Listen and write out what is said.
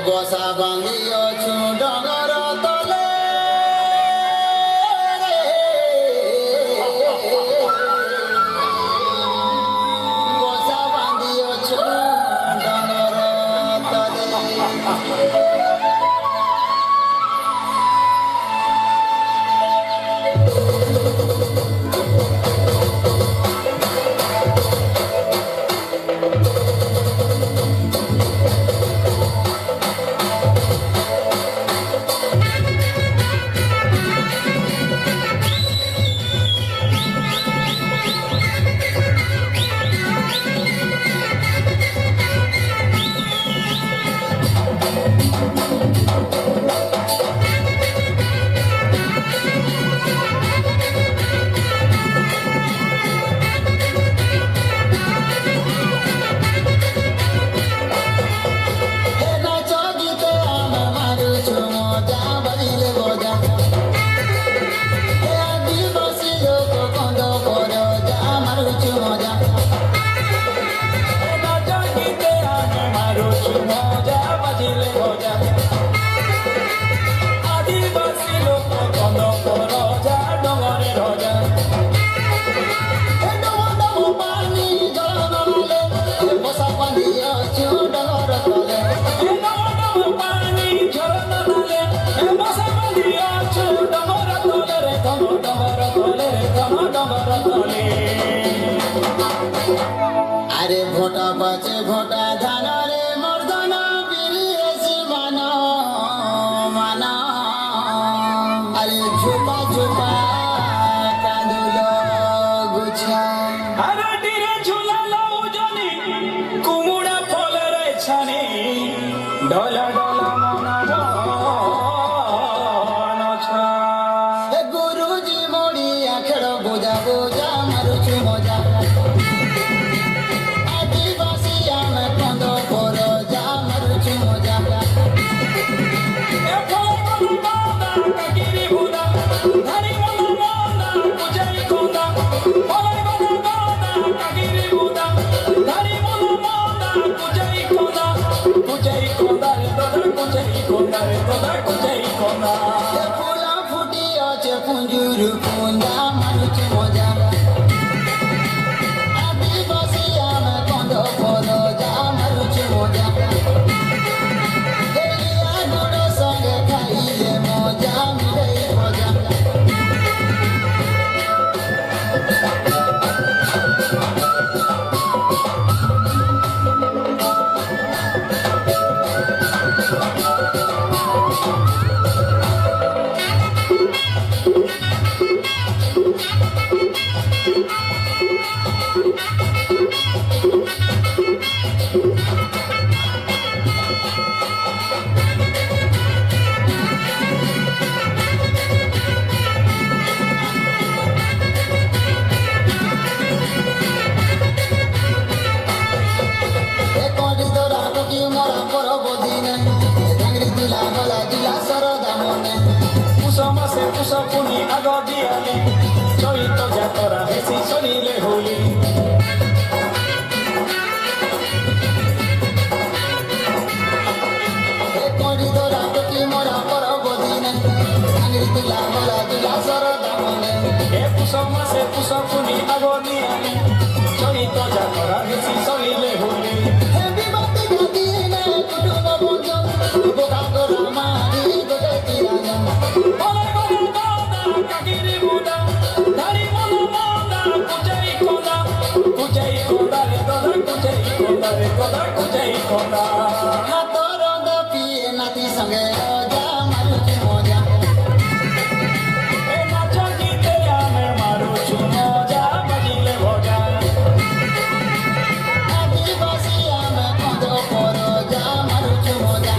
বসা বাঁধিয়াছু ডগর তলে বসা বাঁধিয়াছু ডগর তলে আরে ভোটা বাঁচে ভোটা ধান রে মর্দনা বিরিয়েছি মানা মানা আরে ঝোপা ঝোপা কাঁদুল গুছা আরে টিরে ঝুলালো জনি কুমুড়া ফলের ছানি ঢলা ঢলা মনা নছা গুরুজি মড়িয়া খেড় বোঝা বোঝা মারুছু মজা আদিবাসী আমি কন্দ পর যা মারুছু মজা এ ফল বাদা কাকিরি বুদা ধারি মনা মনা কুজাই কোদা ফল বাদা কাকিরি বুদা ধারি মনা মনা কুজাই কোদা রে তোদা কুজাই কোদা ফুলা ফুটি আছে পুঞ্জুর পুঞ্জা মারুছু মজা আদিবাসী আমি কন্দ পর যা মারুছু মজা দেখিয়া গুড় সঙ্গে খাইলে মজা মিলে মজা মাসে পুষ পুনি আগ দিয়ালে চৈত যাতরা হেসি চলিলে হোলি পুষ মাসে পুষ পুনি আগ দিয়ালে চৈত যাতরা হেসি চলিলে হোলি হাতর পিয়ে নাতি সঙ্গে মজা মারুছু মজা নাচ গীতে আমি মারুছু মজা বাজিলে ভজা আদিবাসী আমি কন্দ পর যা মারুছু মজা